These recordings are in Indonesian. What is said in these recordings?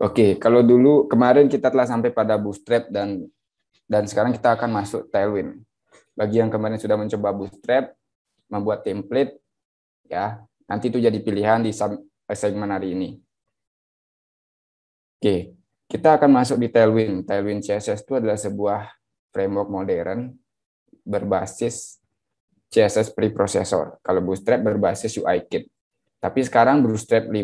Oke, kalau dulu kemarin kita telah sampai pada Bootstrap dan sekarang kita akan masuk Tailwind. Bagi yang kemarin sudah mencoba Bootstrap, membuat template, ya nanti itu jadi pilihan di assignment hari ini. Oke, kita akan masuk di Tailwind. Tailwind CSS itu adalah sebuah framework modern berbasis CSS preprocessor. Kalau Bootstrap berbasis UI Kit. Tapi sekarang Bootstrap 5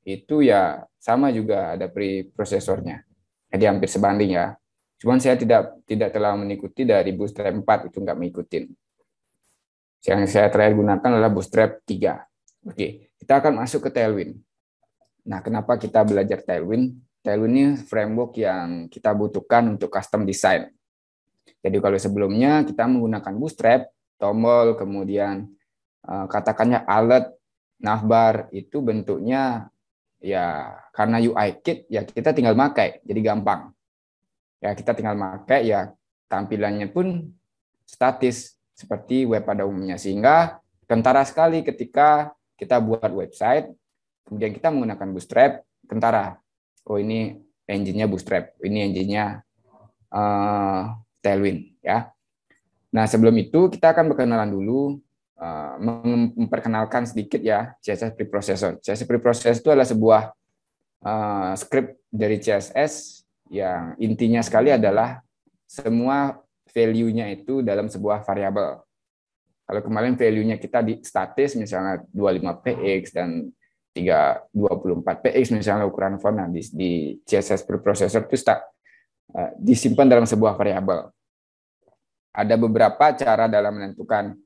itu ya sama juga ada preprocesornya. Jadi hampir sebanding ya. Cuman saya tidak terlalu mengikuti dari Bootstrap 4, itu nggak mengikuti. Yang saya terakhir gunakan adalah Bootstrap 3. Oke, kita akan masuk ke Tailwind. Nah, kenapa kita belajar Tailwind? Tailwind ini framework yang kita butuhkan untuk custom design. Jadi kalau sebelumnya kita menggunakan Bootstrap, tombol, kemudian katakannya alert, navbar, itu bentuknya ya karena UI Kit ya kita tinggal pakai, jadi gampang. Ya kita tinggal pakai ya tampilannya pun statis seperti web pada umumnya, sehingga kentara sekali ketika kita buat website kemudian kita menggunakan Bootstrap, kentara. Oh ini engine-nya Bootstrap, ini engine-nya Tailwind ya. Nah sebelum itu kita akan berkenalan dulu, memperkenalkan sedikit ya CSS preprocessor. CSS preprocessor itu adalah sebuah script dari CSS yang intinya sekali adalah semua value-nya itu dalam sebuah variabel. Kalau kemarin value-nya kita di statis misalnya 25px dan 324px misalnya ukuran font, nah di CSS preprocessor itu disimpan dalam sebuah variabel. Ada beberapa cara dalam menentukan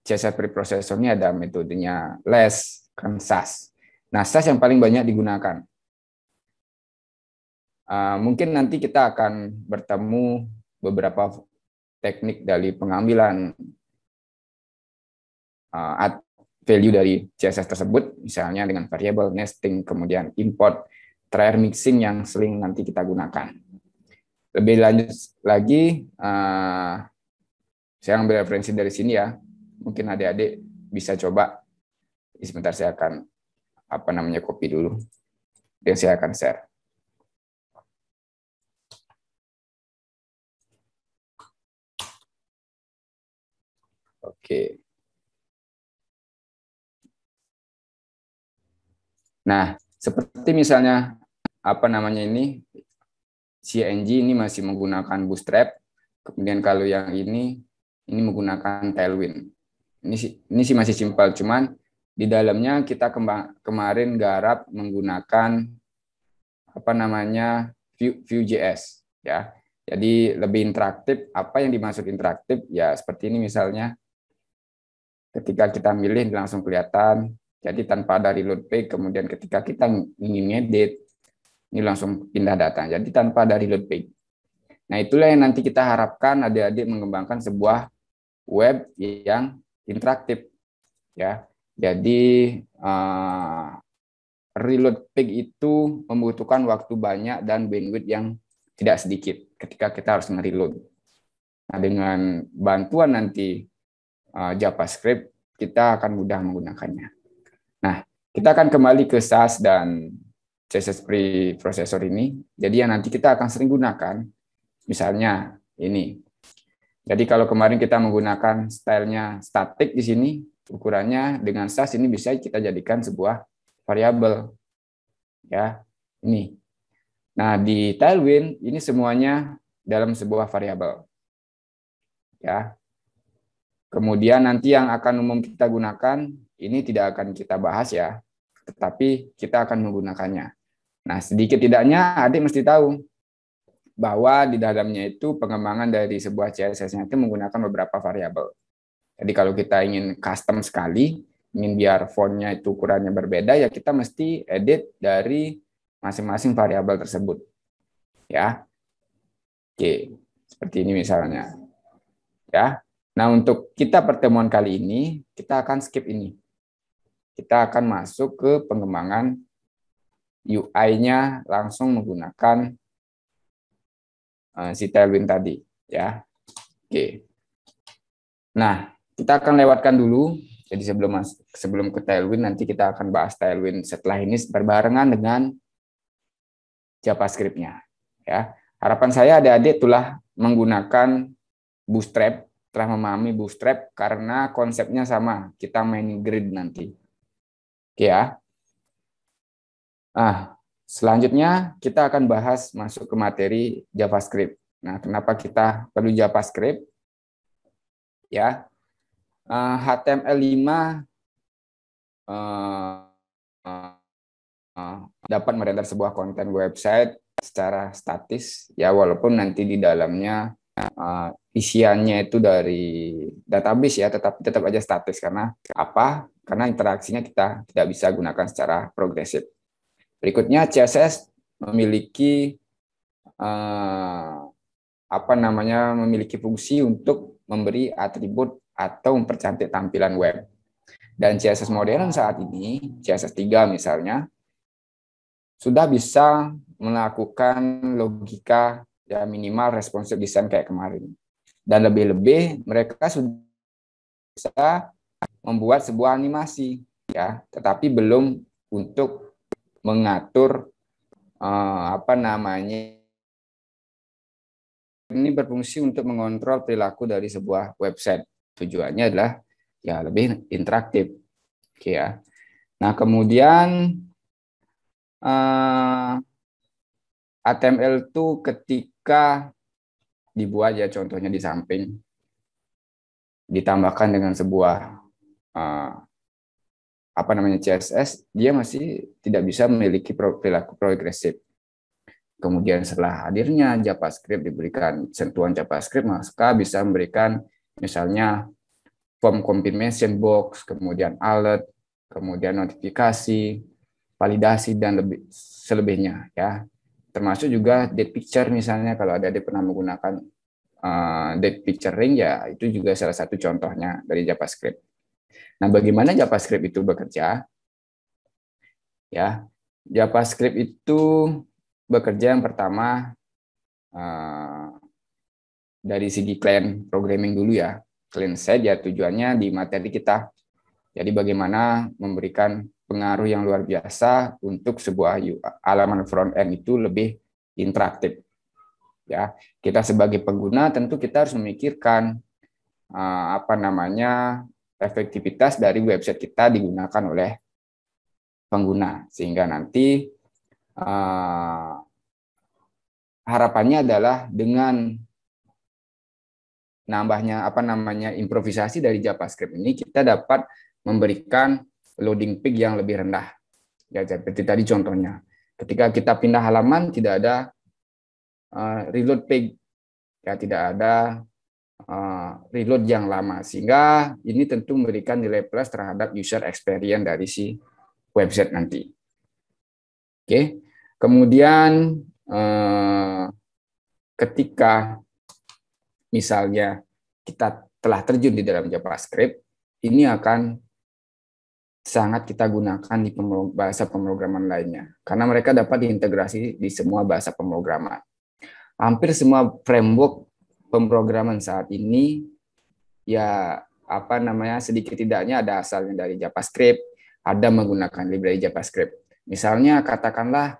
CSS preprocessor ini, ada metodenya less, SAS. Nah, SAS yang paling banyak digunakan. Mungkin nanti kita akan bertemu beberapa teknik dari pengambilan value dari CSS tersebut, misalnya dengan variabel, nesting, kemudian import, try mixing yang sering nanti kita gunakan. Lebih lanjut lagi, saya ambil referensi dari sini ya. Mungkin adik-adik bisa coba. Sebentar saya akan copy dulu dan saya akan share. Oke. Nah, seperti misalnya CNG ini masih menggunakan Bootstrap, kemudian kalau yang ini menggunakan Tailwind. Ini sih masih simpel, cuman di dalamnya kita kemarin garap menggunakan Vue.js ya. Jadi lebih interaktif. Apa yang dimaksud interaktif? Ya seperti ini misalnya. Ketika kita milih langsung kelihatan. Jadi tanpa ada reload page, kemudian ketika kita ingin ngedit, ini langsung pindah data. Jadi tanpa ada reload page. Nah, itulah yang nanti kita harapkan adik-adik mengembangkan sebuah web yang interaktif ya. Jadi reload page itu membutuhkan waktu banyak dan bandwidth yang tidak sedikit ketika kita harus nge-reload. Nah, dengan bantuan nanti JavaScript, kita akan mudah menggunakannya. Nah, kita akan kembali ke SAS dan CSS preprocessor ini. Jadi yang nanti kita akan sering gunakan, misalnya ini. Jadi kalau kemarin kita menggunakan stylenya static di sini, ukurannya dengan SAS ini bisa kita jadikan sebuah variabel. Ya, ini. Nah, di Tailwind ini semuanya dalam sebuah variabel. Ya. Kemudian nanti yang akan umum kita gunakan, ini tidak akan kita bahas ya, tetapi kita akan menggunakannya. Nah, sedikit tidaknya adik mesti tahu bahwa di dalamnya itu pengembangan dari sebuah CSS-nya itu menggunakan beberapa variabel. Jadi kalau kita ingin custom sekali, ingin biar fontnya itu ukurannya berbeda, ya kita mesti edit dari masing-masing variabel tersebut. Ya. Oke, seperti ini misalnya. Ya. Nah, untuk kita pertemuan kali ini, kita akan skip ini. Kita akan masuk ke pengembangan UI-nya langsung menggunakan si Tailwind tadi. Ya. Oke. Nah, kita akan lewatkan dulu Jadi sebelum ke Tailwind, nanti kita akan bahas Tailwind setelah ini berbarengan dengan JavaScript-nya. Ya, harapan saya adik-adik telah menggunakan Bootstrap, telah memahami Bootstrap karena konsepnya sama. Kita main grid nanti. Oke ya. Selanjutnya kita akan bahas masuk ke materi JavaScript. Nah, kenapa kita perlu JavaScript? Ya, HTML5 dapat merender sebuah konten website secara statis, ya walaupun nanti di dalamnya isiannya itu dari database ya, tetapi tetap aja statis karena apa? Karena interaksinya kita tidak bisa gunakan secara progresif. Berikutnya CSS memiliki memiliki fungsi untuk memberi atribut atau mempercantik tampilan web. Dan CSS modern saat ini, CSS 3 misalnya, sudah bisa melakukan logika ya minimal responsive design kayak kemarin. Dan lebih-lebih mereka sudah bisa membuat sebuah animasi ya, tetapi belum untuk mengatur ini berfungsi untuk mengontrol perilaku dari sebuah website. Tujuannya adalah ya lebih interaktif. Oke ya. Nah, kemudian HTML itu ketika dibuat ya contohnya di samping ditambahkan dengan sebuah CSS, dia masih tidak bisa memiliki perilaku progresif. Kemudian setelah hadirnya JavaScript, diberikan sentuhan JavaScript, maka bisa memberikan misalnya form confirmation box, kemudian alert, kemudian notifikasi, validasi, dan selebihnya ya. Termasuk juga date picture misalnya, kalau ada pernah menggunakan date picturing ya, itu juga salah satu contohnya dari JavaScript. Nah, bagaimana JavaScript itu bekerja? Ya, JavaScript itu bekerja yang pertama dari segi client programming dulu ya. Client side ya tujuannya di materi kita. Jadi bagaimana memberikan pengaruh yang luar biasa untuk sebuah halaman front end itu lebih interaktif. Ya, kita sebagai pengguna tentu kita harus memikirkan efektivitas dari website kita digunakan oleh pengguna, sehingga nanti harapannya adalah dengan nambahnya improvisasi dari JavaScript ini, kita dapat memberikan loading peak yang lebih rendah. Ya, seperti tadi contohnya, ketika kita pindah halaman tidak ada reload peak, ya tidak ada reload yang lama, sehingga ini tentu memberikan nilai plus terhadap user experience dari si website nanti. Oke, kemudian ketika misalnya kita telah terjun di dalam JavaScript, ini akan sangat kita gunakan di bahasa pemrograman lainnya, karena mereka dapat diintegrasi di semua bahasa pemrograman. Hampir semua framework pemrograman saat ini ya sedikit tidaknya ada asalnya dari JavaScript, ada menggunakan library JavaScript. Misalnya katakanlah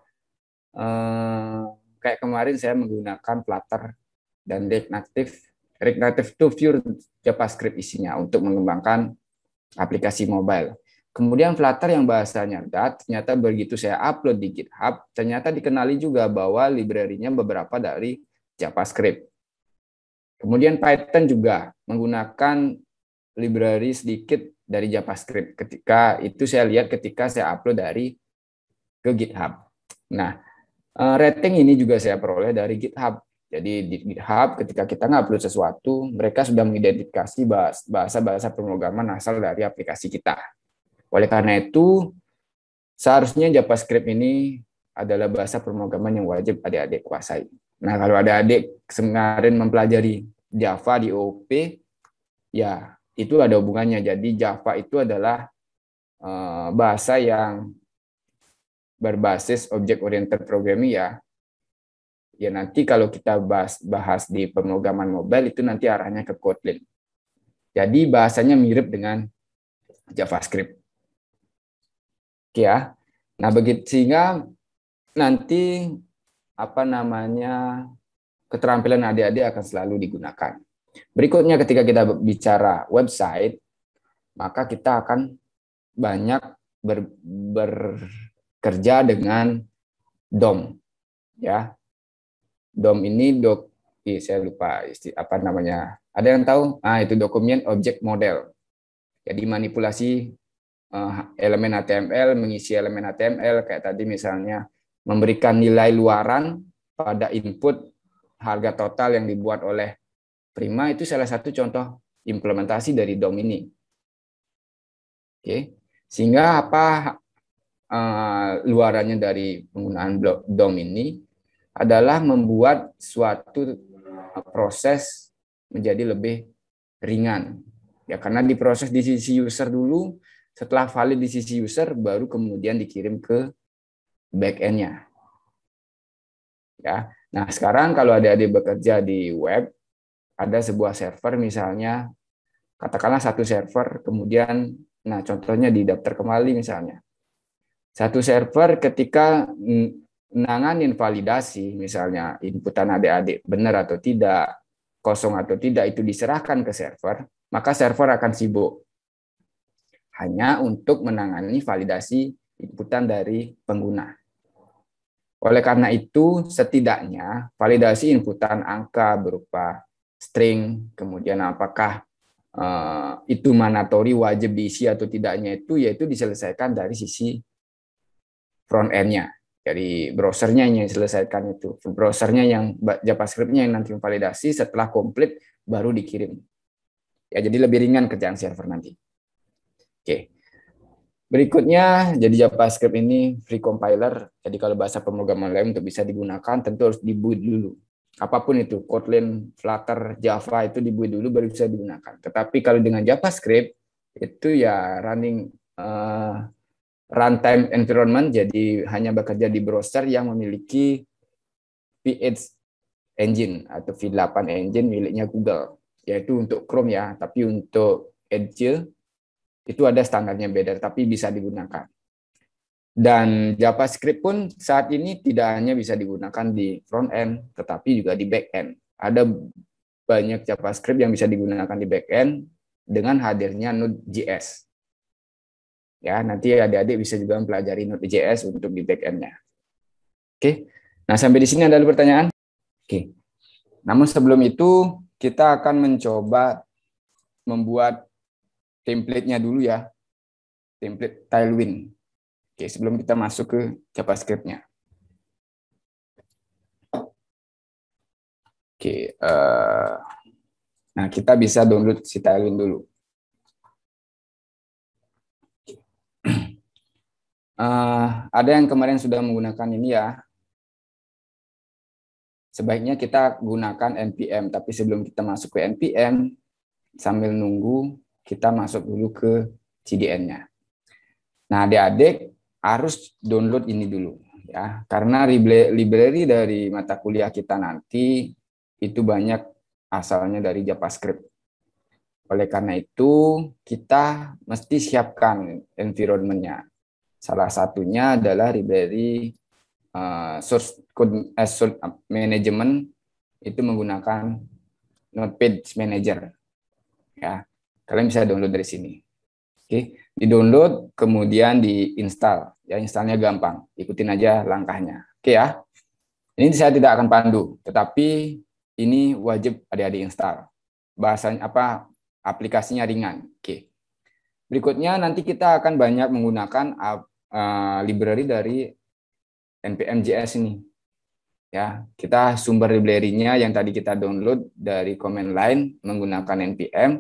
kayak kemarin saya menggunakan Flutter dan React Native itu pure JavaScript isinya untuk mengembangkan aplikasi mobile. Kemudian Flutter yang bahasanya Dart, ternyata begitu saya upload di GitHub, ternyata dikenali juga bahwa library-nya beberapa dari JavaScript. Kemudian Python juga menggunakan library sedikit dari JavaScript. Ketika itu saya lihat ketika saya upload ke GitHub. Nah, rating ini juga saya peroleh dari GitHub. Jadi di GitHub ketika kita ngupload sesuatu, mereka sudah mengidentifikasi bahasa-bahasa pemrograman asal dari aplikasi kita. Oleh karena itu, seharusnya JavaScript ini adalah bahasa pemrograman yang wajib adik-adik kuasai. Nah, kalau adik-adik kemarin mempelajari Java di OOP, ya itu ada hubungannya. Jadi Java itu adalah bahasa yang berbasis object-oriented programming ya. Ya nanti kalau kita bahas di pemrograman mobile itu nanti arahnya ke Kotlin. Jadi bahasanya mirip dengan JavaScript. Oke ya. Nah, begitu sehingga nanti keterampilan adik-adik akan selalu digunakan. Berikutnya ketika kita bicara website, maka kita akan banyak bekerja dengan DOM, ya. DOM ini saya lupa Ada yang tahu? Itu dokumen object model. Jadi manipulasi elemen HTML, mengisi elemen HTML kayak tadi misalnya memberikan nilai luaran pada input harga total yang dibuat oleh Prima, itu salah satu contoh implementasi dari DOM ini. Oke. Sehingga luarannya dari penggunaan DOM ini adalah membuat suatu proses menjadi lebih ringan. Ya, karena diproses di sisi user dulu, setelah valid di sisi user, baru kemudian dikirim ke back-end-nya. Ya. Nah, sekarang kalau adik-adik bekerja di web, ada sebuah server misalnya, katakanlah satu server, kemudian, contohnya di daftar kembali misalnya. Satu server ketika menanganin validasi, misalnya inputan adik-adik benar atau tidak, kosong atau tidak, itu diserahkan ke server, maka server akan sibuk hanya untuk menangani validasi inputan dari pengguna. Oleh karena itu, setidaknya validasi inputan angka berupa string, kemudian apakah itu mandatori wajib diisi atau tidaknya yaitu diselesaikan dari sisi front end-nya. Jadi browsernya yang diselesaikan itu. Browsernya yang JavaScript-nya yang nanti memvalidasi, setelah komplit baru dikirim. Ya, jadi lebih ringan kerjaan server nanti. Oke. Berikutnya, jadi JavaScript ini free compiler. Jadi kalau bahasa pemrograman lain untuk bisa digunakan tentu harus dibuat dulu. Apapun itu, Kotlin, Flutter, Java itu dibuat dulu baru bisa digunakan. Tetapi kalau dengan JavaScript itu ya running runtime environment, jadi hanya bekerja di browser yang memiliki V8 engine atau V8 engine miliknya Google, yaitu untuk Chrome ya, tapi untuk Edge itu ada standarnya beda, tapi bisa digunakan. Dan JavaScript pun saat ini tidak hanya bisa digunakan di front end, tetapi juga di back end. Ada banyak JavaScript yang bisa digunakan di back end dengan hadirnya Node.js. Ya, nanti adik-adik bisa juga mempelajari Node.js untuk di back end-nya. Oke. Nah, sampai di sini ada pertanyaan? Oke. Namun sebelum itu, kita akan mencoba membuat template-nya dulu ya. Template Tailwind. Oke, sebelum kita masuk ke JavaScript-nya. Oke, nah kita bisa download si Tailwind dulu. Ada yang kemarin sudah menggunakan ini ya. Sebaiknya kita gunakan npm, tapi sebelum kita masuk ke npm, sambil nunggu, kita masuk dulu ke CDN-nya. Nah, adik-adik harus download ini dulu ya, karena library dari mata kuliah kita nanti itu banyak asalnya dari JavaScript. Oleh karena itu, kita mesti siapkan environment-nya. Salah satunya adalah library source code management, itu menggunakan Notepad Manager. Ya, kalian bisa download dari sini. Oke, di-download kemudian diinstal. Ya, installnya gampang. Ikutin aja langkahnya. Oke ya. Ini saya tidak akan pandu, tetapi ini wajib adik-adik install. Bahasanya aplikasinya ringan. Oke. Berikutnya nanti kita akan banyak menggunakan library dari npm.js ini. Ya, kita sumber library-nya yang tadi kita download dari command line menggunakan npm,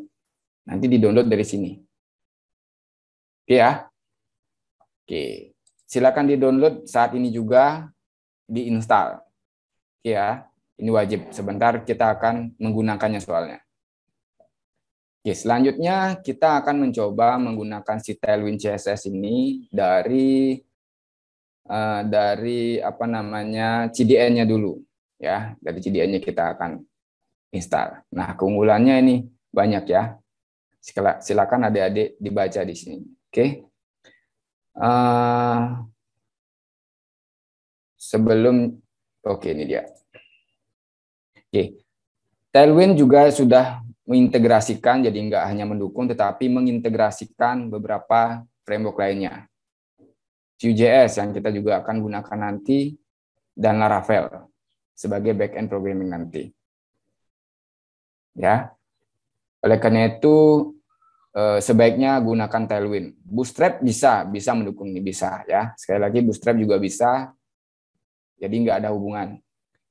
nanti di-download dari sini. Oke ya. Oke. Silakan di-download saat ini juga, diinstal. Oke ya. Ini wajib. Sebentar kita akan menggunakannya soalnya. Oke, selanjutnya kita akan mencoba menggunakan si Tailwind CSS ini dari CDN-nya dulu ya. Dari CDN-nya kita akan install. Nah, keunggulannya ini banyak ya. Silakan adik-adik dibaca di sini. Oke. Sebelum ini dia. Oke. Tailwind juga sudah mengintegrasikan, jadi nggak hanya mendukung, tetapi mengintegrasikan beberapa framework lainnya. Vue.js yang kita juga akan gunakan nanti, dan Laravel sebagai back-end programming nanti. Ya. Oleh karena itu, sebaiknya gunakan Tailwind. Bootstrap bisa mendukung ini, bisa ya. Sekali lagi Bootstrap juga bisa, jadi nggak ada hubungan.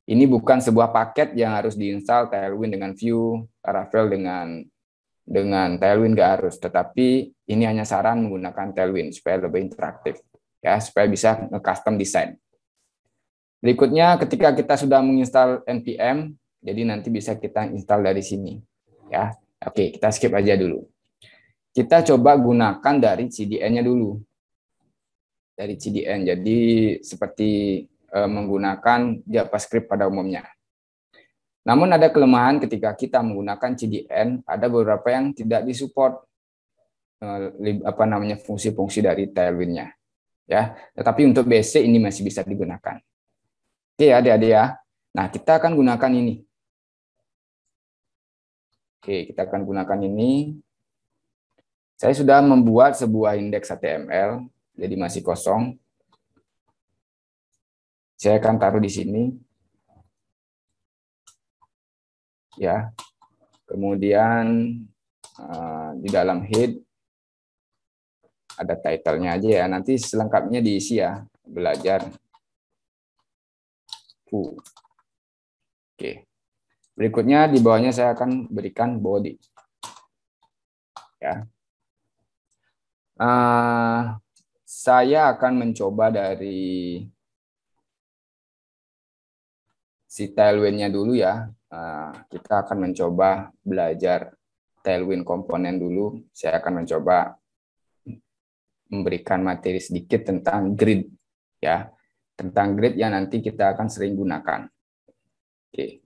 Ini bukan sebuah paket yang harus diinstal Tailwind dengan Vue, Laravel dengan Tailwind nggak harus, tetapi ini hanya saran menggunakan Tailwind supaya lebih interaktif, ya, supaya bisa nge-custom design. Berikutnya, ketika kita sudah menginstal npm, jadi nanti bisa kita install dari sini, ya. Oke, kita skip aja dulu. Kita coba gunakan dari CDN-nya dulu. Dari CDN, jadi seperti menggunakan JavaScript pada umumnya. Namun ada kelemahan ketika kita menggunakan CDN, ada beberapa yang tidak disupport fungsi-fungsi dari Tailwind-nya. Ya, tetapi untuk basic ini masih bisa digunakan. Oke, adik-adik ya. Nah, kita akan gunakan ini. Oke, kita akan gunakan ini. Saya sudah membuat sebuah indeks HTML, jadi masih kosong. Saya akan taruh di sini. Ya. Kemudian di dalam head ada title-nya aja ya. Nanti selengkapnya diisi ya. Belajar. Oke. Berikutnya di bawahnya saya akan berikan body. Ya. Saya akan mencoba dari si Tailwind-nya dulu ya. Kita akan mencoba belajar Tailwind komponen dulu. Saya akan mencoba memberikan materi sedikit tentang grid ya. Tentang grid yang nanti kita akan sering gunakan. Oke.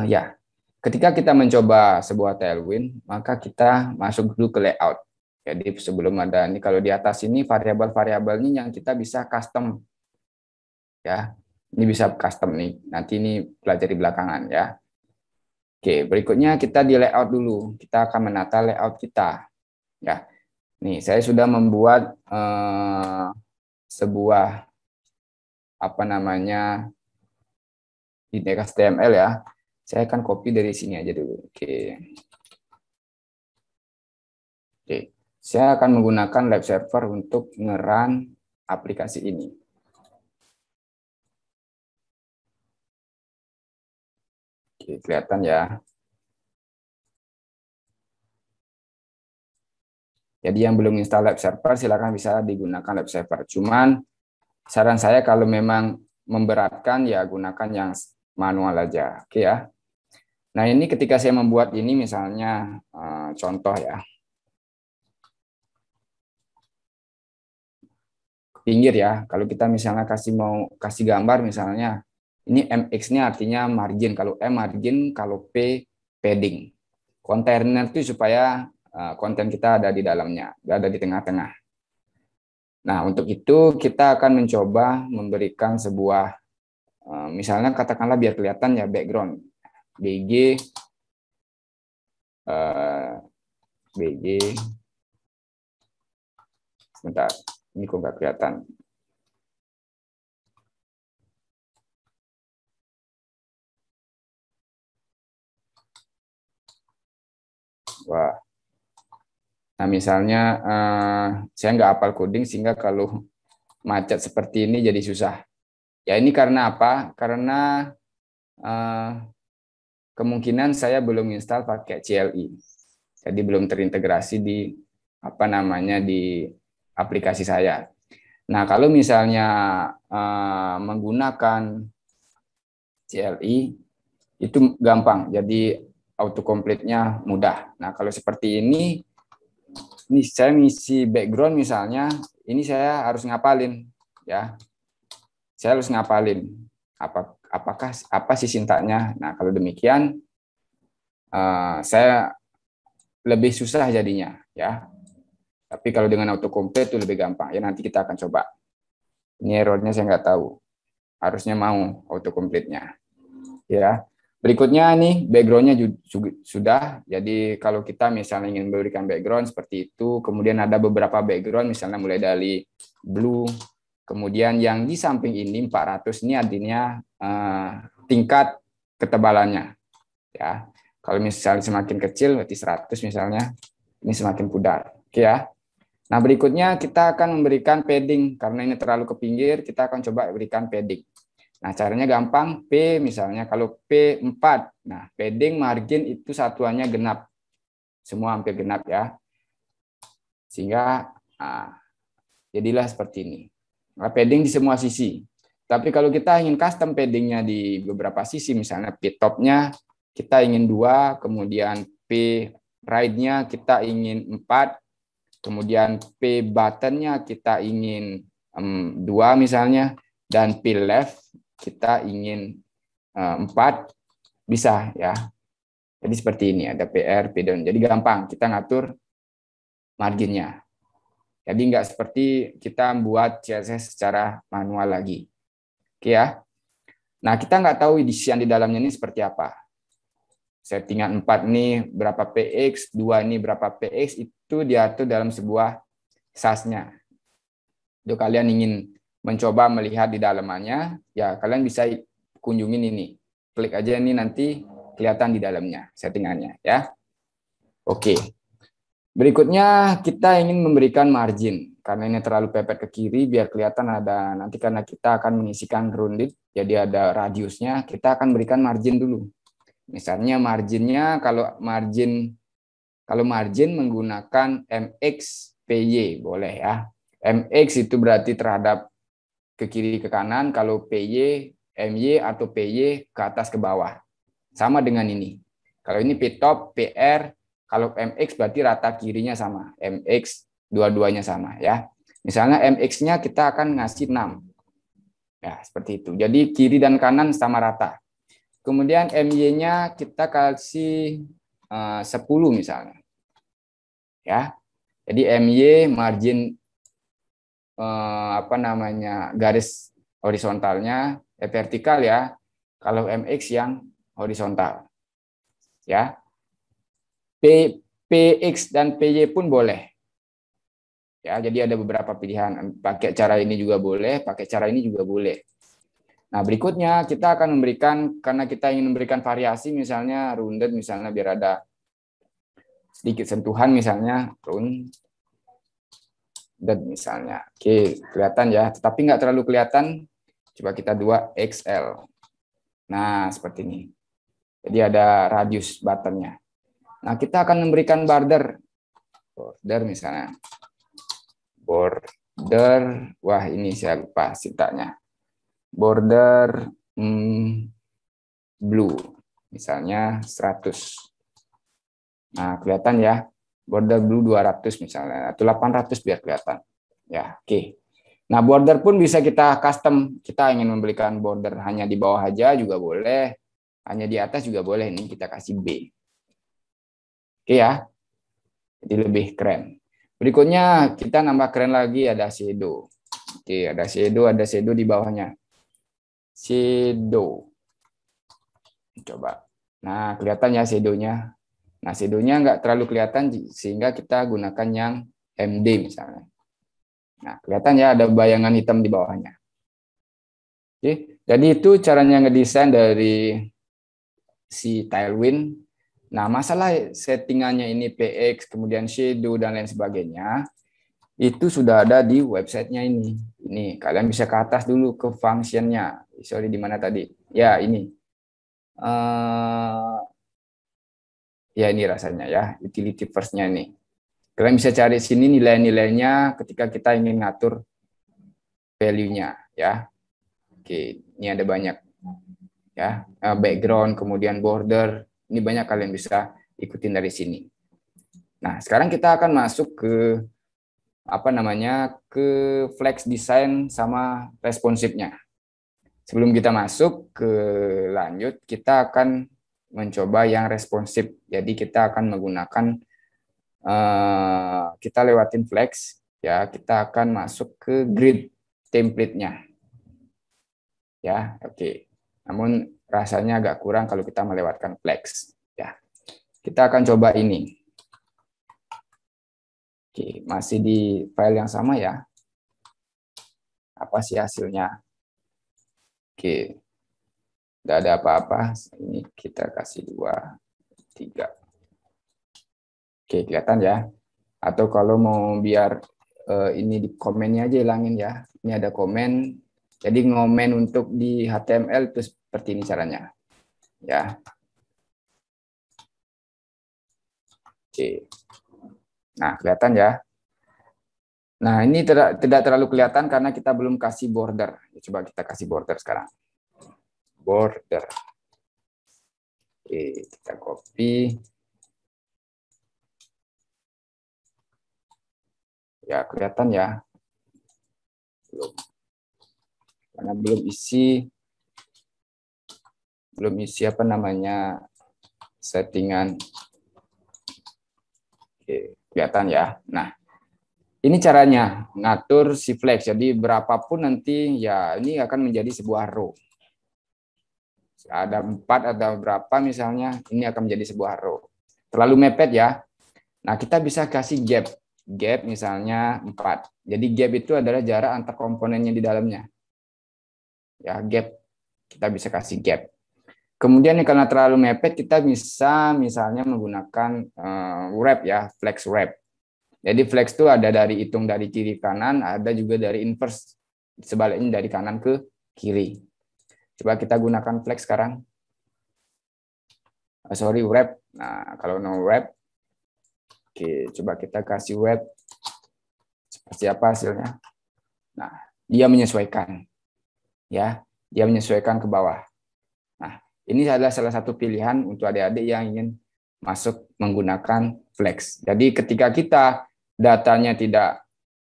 Ya. Ketika kita mencoba sebuah Tailwind, maka kita masuk dulu ke layout. Jadi sebelum ada ini, kalau di atas ini variabel-variabelnya yang kita bisa custom. Ya, ini bisa custom nih. Nanti ini pelajari belakangan ya. Oke, berikutnya kita di layout dulu. Kita akan menata layout kita. Ya, nih saya sudah membuat sebuah indeks HTML ya. Saya akan copy dari sini aja dulu. Oke. Saya akan menggunakan live server untuk nge-run aplikasi ini. Oke, kelihatan ya. Jadi yang belum install live server silakan bisa digunakan live server. Cuman saran saya kalau memang memberatkan ya gunakan yang manual aja. Oke ya. Nah, ini ketika saya membuat ini misalnya contoh ya. Pinggir ya. Kalau kita misalnya mau kasih gambar misalnya ini MX-nya artinya margin, kalau M margin, kalau P padding. Kontainer itu supaya konten kita ada di dalamnya, ada di tengah-tengah. Nah, untuk itu kita akan mencoba memberikan sebuah, misalnya katakanlah biar kelihatan ya background, BG, sebentar, ini kok nggak kelihatan. Wah. Nah, misalnya saya nggak hafal coding sehingga kalau macet seperti ini jadi susah. Ya ini karena apa? Karena kemungkinan saya belum install pakai CLI. Jadi belum terintegrasi di di aplikasi saya. Nah, kalau misalnya menggunakan CLI itu gampang. Jadi autocomplete-nya mudah. Nah, kalau seperti ini saya ngisi background misalnya, ini saya harus ngapalin ya. Saya harus ngapalin apa sih sintaknya. Nah, kalau demikian saya lebih susah jadinya ya. Tapi kalau dengan autocomplete itu lebih gampang. Ya nanti kita akan coba. Ini errornya saya nggak tahu. Harusnya mau autocomplete-nya. Ya. Berikutnya nih background-nya sudah. Jadi kalau kita misalnya ingin memberikan background seperti itu, kemudian ada beberapa background misalnya mulai dari blue, kemudian yang di samping ini 400 ini artinya tingkat ketebalannya. Ya. Kalau misalnya semakin kecil berarti 100 misalnya, ini semakin pudar. Oke ya. Nah, berikutnya kita akan memberikan padding. Karena ini terlalu ke pinggir, kita akan coba berikan padding. Nah, caranya gampang. P misalnya, kalau P 4. Nah, padding margin itu satuannya genap. Semua hampir genap ya. Sehingga, jadilah seperti ini. Nah, padding di semua sisi. Tapi kalau kita ingin custom paddingnya di beberapa sisi, misalnya P top-nya kita ingin 2, kemudian P right-nya kita ingin 4, kemudian P button-nya kita ingin 2 misalnya, dan P left kita ingin 4, bisa ya. Jadi seperti ini, ada PR, P down. Jadi gampang kita ngatur marginnya. Jadi nggak seperti kita buat CSS secara manual lagi. Oke ya. Nah, kita nggak tahu isian di dalamnya ini seperti apa. Settingan 4 ini berapa PX, 2 ini berapa PX, itu diatur dalam sebuah SAS-nya. Itu kalian ingin mencoba melihat di dalamannya, ya kalian bisa kunjungin ini. Klik aja ini nanti kelihatan di dalamnya settingannya ya. Oke. Berikutnya kita ingin memberikan margin. Karena ini terlalu pepet ke kiri biar kelihatan ada nanti, karena kita akan mengisikan rounded, jadi ada radiusnya, kita akan berikan margin dulu. Misalnya marginnya kalau margin menggunakan MX PY boleh ya. MX itu berarti terhadap ke kiri ke kanan, kalau PY, MY atau PY ke atas ke bawah. Sama dengan ini. Kalau ini P top, PR, kalau MX berarti rata kirinya sama. MX dua-duanya sama ya. Misalnya MX-nya kita akan ngasih 6. Ya, seperti itu. Jadi kiri dan kanan sama rata. Kemudian MY-nya kita kasih 10 misalnya. Ya. Jadi MY margin garis horizontalnya vertikal ya. Kalau MX yang horizontal. Ya. PX dan PY pun boleh. Ya, jadi ada beberapa pilihan. Pakai cara ini juga boleh, pakai cara ini juga boleh. Nah, berikutnya kita akan memberikan, karena kita ingin memberikan variasi, misalnya rounded, misalnya biar ada sedikit sentuhan, misalnya rounded misalnya. Oke, kelihatan ya, tetapi nggak terlalu kelihatan. Coba kita 2XL. Nah, seperti ini. Jadi ada radius buttonnya. Nah, kita akan memberikan border misalnya. Border, wah ini saya lupa sintaknya. Border blue, misalnya 100. Nah, kelihatan ya, border blue 200 misalnya, atau 800 biar kelihatan. Ya, oke. Nah, border pun bisa kita custom. Kita ingin memberikan border hanya di bawah aja juga boleh, hanya di atas juga boleh. Ini kita kasih B. Oke ya, jadi lebih keren. Berikutnya kita nambah keren lagi, ada shadow. Oke, ada shadow di bawahnya. Shadow. Coba. Nah, kelihatan ya shadow-nya. Nah, shadow-nya nggak terlalu kelihatan sehingga kita gunakan yang MD misalnya. Nah, kelihatan ya ada bayangan hitam di bawahnya. Oke, jadi itu caranya ngedesain dari si Tailwind. Nah, masalah settingannya ini PX, kemudian shadow dan lain sebagainya, itu sudah ada di websitenya ini. Ini kalian bisa ke atas dulu ke functionnya. Sorry, di mana tadi? Ya, ini. Ya, ini rasanya ya, utility first-nya ini. Kalian bisa cari sini nilai-nilainya ketika kita ingin ngatur value-nya ya. Oke, ini ada banyak ya, background, kemudian border. Ini banyak kalian bisa ikutin dari sini. Nah, sekarang kita akan masuk ke ke flex design sama responsive-nya. Sebelum kita masuk ke lanjut, kita akan mencoba yang responsif. Jadi kita akan menggunakan kita lewatin flex, ya kita akan masuk ke grid template-nya. Ya, oke. Namun rasanya agak kurang kalau kita melewatkan flex. Ya, kita akan coba ini. Oke, masih di file yang sama ya. Apa sih hasilnya? Oke, tidak ada apa-apa. Ini kita kasih 2, 3. Oke, kelihatan ya. Atau kalau mau biar ini di komennya aja hilangin ya. Ini ada komen. Jadi ngomen untuk di HTML itu seperti ini caranya. Ya. Oke. Nah, kelihatan ya. Nah, ini tidak terlalu kelihatan karena kita belum kasih border. Coba kita kasih border sekarang. Border. Oke, kita copy. Ya, kelihatan ya. Belum. Karena belum isi apa namanya settingan. Oke, kelihatan ya. Nah, ini caranya ngatur si flex. Jadi berapapun nanti ya ini akan menjadi sebuah row. Ada 4 ada berapa misalnya, ini akan menjadi sebuah row. Terlalu mepet ya. Nah, kita bisa kasih gap. Gap misalnya 4. Jadi gap itu adalah jarak antar komponennya di dalamnya. Ya, gap. Kita bisa kasih gap. Kemudian karena terlalu mepet, kita bisa misalnya menggunakan wrap ya, flex wrap. Jadi flex itu ada hitung dari kiri kanan, ada juga dari inverse, sebaliknya dari kanan ke kiri. Coba kita gunakan flex sekarang. Sorry, wrap. Nah, kalau no wrap, oke, coba kita kasih wrap. Seperti apa hasilnya? Nah, dia menyesuaikan. Ya, dia menyesuaikan ke bawah. Nah, ini adalah salah satu pilihan untuk adik-adik yang ingin masuk menggunakan flex. Jadi ketika kita datanya tidak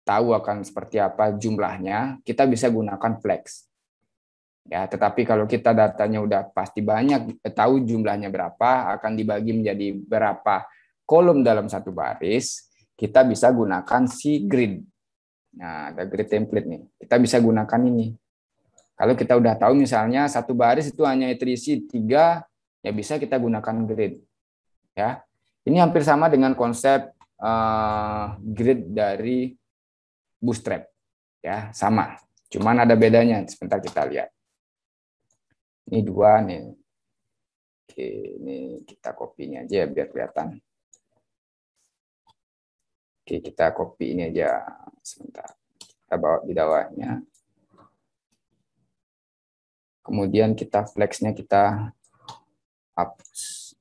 tahu akan seperti apa jumlahnya, kita bisa gunakan flex. Ya, tetapi kalau kita datanya udah pasti banyak, tahu jumlahnya berapa, akan dibagi menjadi berapa kolom dalam satu baris, kita bisa gunakan si grid. Nah, ada grid template nih. Kita bisa gunakan ini. Kalau kita udah tahu misalnya satu baris itu hanya terisi 3, ya bisa kita gunakan grid. Ya, ini hampir sama dengan konsep grid dari Bootstrap. Ya, sama. Cuman ada bedanya. Sebentar kita lihat. Ini 2 nih. Oke, ini kita copy ini aja biar kelihatan. Oke, kita copy ini aja. Sebentar. Kita bawa di bawahnya. Kemudian kita flexnya kita hapus.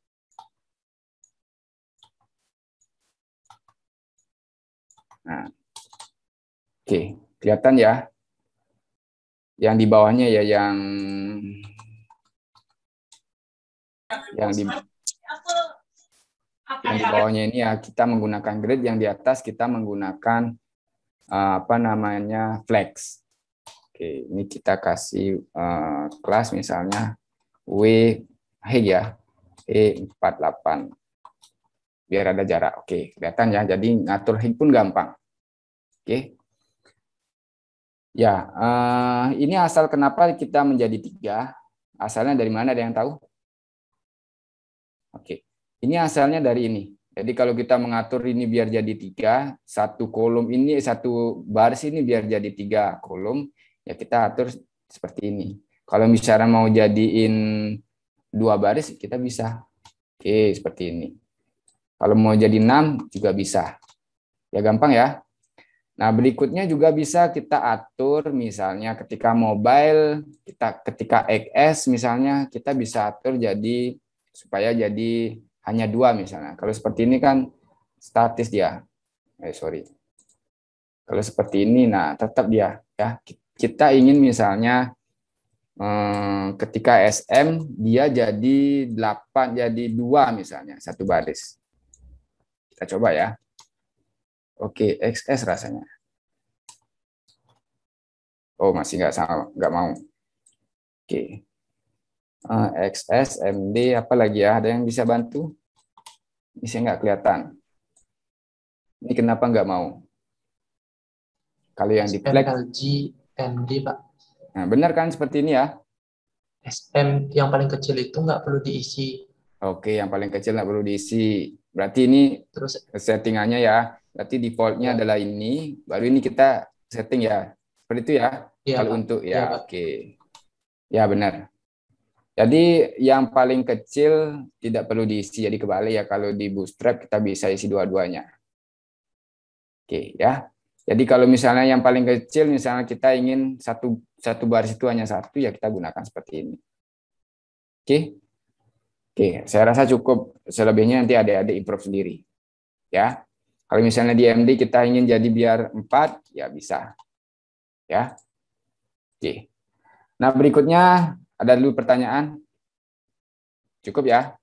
Nah, oke, kelihatan ya. Yang di bawahnya ya yang di bawahnya ini ya kita menggunakan grid, yang di atas kita menggunakan apa namanya flex. Oke, ini kita kasih kelas misalnya ya E48 biar ada jarak. Oke, kelihatan ya. Jadi ngatur hig pun gampang. Oke. Ya, ini asal kenapa kita menjadi 3? Asalnya dari mana, ada yang tahu? Oke, ini asalnya dari ini. Jadi kalau kita mengatur ini biar jadi 3, satu kolom ini, satu baris ini biar jadi 3 kolom, ya kita atur seperti ini. Kalau misalnya mau jadiin 2 baris, kita bisa. Oke, seperti ini. Kalau mau jadi 6 juga bisa. Ya gampang ya. Nah, berikutnya juga bisa kita atur misalnya ketika mobile, ketika XS misalnya, kita bisa atur jadi supaya jadi hanya 2 misalnya. Kalau seperti ini kan statis dia. Sorry. Kalau seperti ini, nah tetap dia ya. Kita ingin misalnya ketika SM dia jadi 8 jadi 2 misalnya, satu baris. Kita coba ya. Oke, XS rasanya. Oh, masih nggak mau. Oke. XS, MD, apa lagi ya? Ada yang bisa bantu? Ini saya nggak kelihatan. Ini kenapa nggak mau? Kalau yang di SM, flag, LG, MD, Pak. nah benar kan seperti ini ya? SM yang paling kecil itu nggak perlu diisi. Oke, yang paling kecil nggak perlu diisi. Berarti ini Terus, settingannya ya. Berarti defaultnya ya, adalah ini. Baru ini kita setting ya. Seperti itu ya. iya, Kalau Pak. untuk Iya, ya, Pak. oke. Ya benar. Jadi yang paling kecil tidak perlu diisi. Jadi kebalik ya. Kalau di Bootstrap kita bisa isi dua-duanya. Oke ya. Jadi kalau misalnya yang paling kecil, misalnya kita ingin satu baris itu hanya satu, ya kita gunakan seperti ini. Oke. Oke, saya rasa cukup. Selebihnya nanti adik-adik improve sendiri. Ya. Kalau misalnya di MD kita ingin jadi biar 4, ya bisa. Ya. Oke. Nah, berikutnya ada dulu pertanyaan. Cukup ya.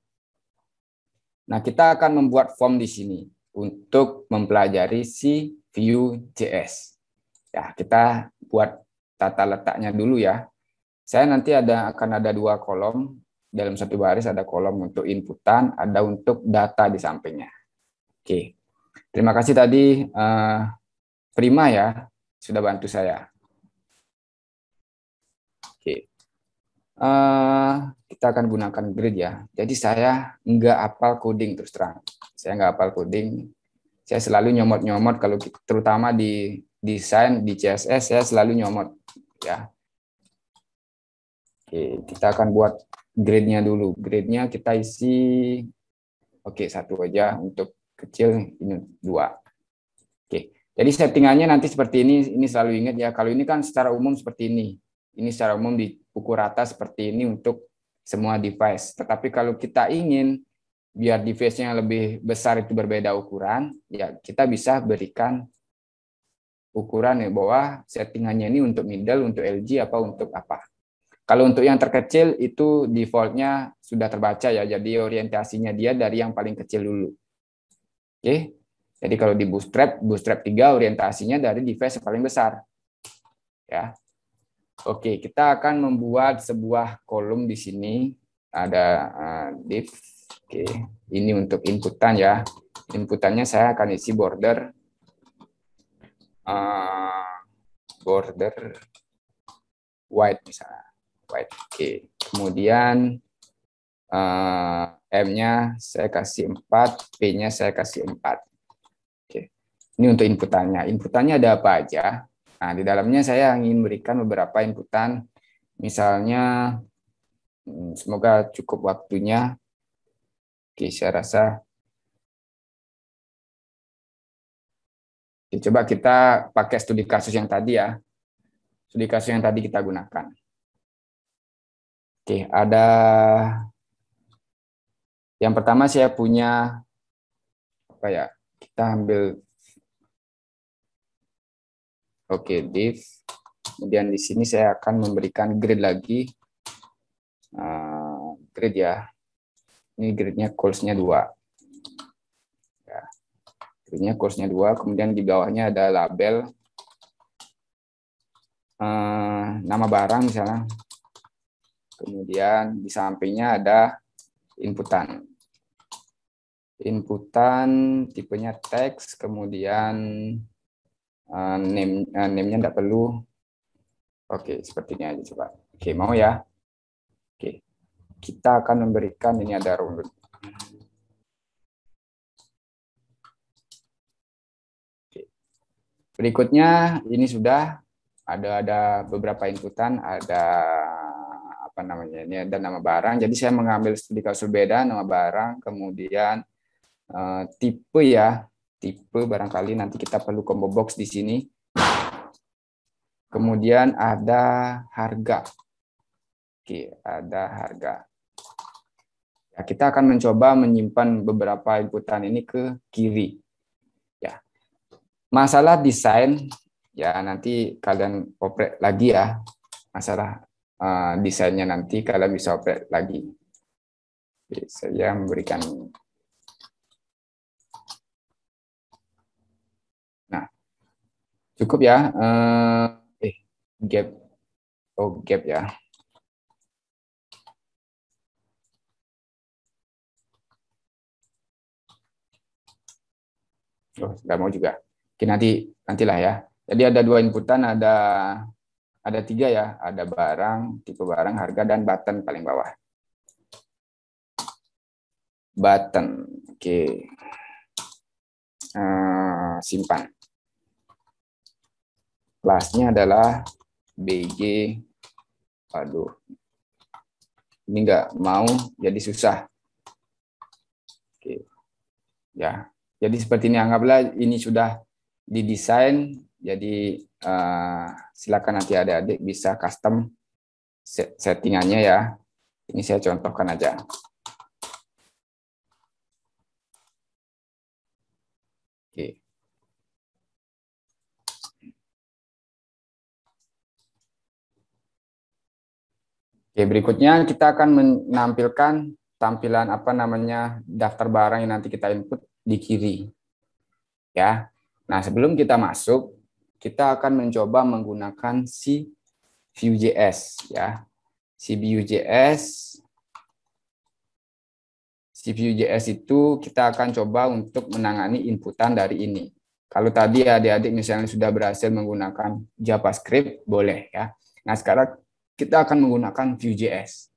Nah, kita akan membuat form di sini untuk mempelajari si Vue.js. Ya, kita buat tata letaknya dulu ya. Saya nanti akan ada 2 kolom. Dalam satu baris ada kolom untuk inputan, ada untuk data di sampingnya. Oke. Terima kasih tadi Prima ya, sudah bantu saya. Oke. Kita akan gunakan grid ya. Jadi saya nggak hafal coding terus terang. Saya nggak hafal coding. Saya selalu nyomot-nyomot kalau terutama di desain di CSS saya selalu nyomot ya. Oke, kita akan buat grid-nya dulu. Grid-nya kita isi satu aja untuk kecil, ini 2. Oke. Jadi settingannya nanti seperti ini. Ini selalu ingat ya. Kalau ini kan secara umum seperti ini. Ini secara umum dipukul rata seperti ini untuk semua device. Tetapi kalau kita ingin biar device-nya lebih besar itu berbeda ukuran, ya kita bisa berikan ukuran ya bahwa settingannya ini untuk middle, untuk LG apa untuk apa. Kalau untuk yang terkecil itu default-nya sudah terbaca ya. Jadi orientasinya dia dari yang paling kecil dulu. Oke. Jadi kalau di Bootstrap 3 orientasinya dari device yang paling besar. Ya. Oke, kita akan membuat sebuah kolom di sini. Ada div. Oke, ini untuk inputan ya. Inputannya saya akan isi border white misalnya. White. Oke. Kemudian M-nya saya kasih 4, P-nya saya kasih 4. Oke. Ini untuk inputannya. Inputannya ada apa aja? Nah, di dalamnya saya ingin berikan beberapa inputan. Misalnya, semoga cukup waktunya. Oke, saya rasa. Oke, coba kita pakai studi kasus yang tadi ya. Studi kasus yang tadi kita gunakan. Oke, ada yang pertama saya punya apa ya? Kita ambil div. Kemudian di sini saya akan memberikan grid lagi. Grid ya. Ini gridnya calls-nya 2. Ya. Gridnya calls-nya 2. Kemudian di bawahnya ada label nama barang misalnya. Kemudian di sampingnya ada inputan. Inputan tipenya teks, kemudian name-nya enggak perlu. Oke, seperti ini aja coba. Oke, mau ya? Oke. Kita akan memberikan ini ada runut. Oke. Berikutnya ini sudah ada beberapa inputan, ada apa namanya? Ini ada nama barang. Jadi saya mengambil studi kasus beda, nama barang, kemudian tipe ya, tipe barangkali nanti kita perlu combo box di sini. Kemudian ada harga. Oke, ada harga. Ya, kita akan mencoba menyimpan beberapa inputan ini ke kiri. Ya. Masalah desain ya nanti kalian oprek lagi ya. Masalah desainnya nanti kalian bisa oprek lagi. Oke, saya memberikan. Nah, cukup ya. Gap. Oh, gap ya. Oh, nggak mau juga. Oke, nantilah ya. Jadi ada 2 inputan, ada 3 ya, ada barang, tipe barang, harga, dan button paling bawah. Button, oke. Simpan. Kelasnya adalah BG. Aduh, ini nggak mau, jadi susah. Oke, ya. Jadi seperti ini, anggaplah ini sudah didesain. Jadi silakan nanti adik-adik bisa custom settingannya ya. Ini saya contohkan aja. Oke. Oke, berikutnya kita akan menampilkan tampilan daftar barang yang nanti kita input di kiri. Ya. Nah, sebelum kita masuk, kita akan mencoba menggunakan si Vue.js ya. Si Vue.js itu kita akan coba untuk menangani inputan dari ini. Kalau tadi adik-adik misalnya sudah berhasil menggunakan JavaScript, boleh ya. Nah, sekarang kita akan menggunakan Vue.js.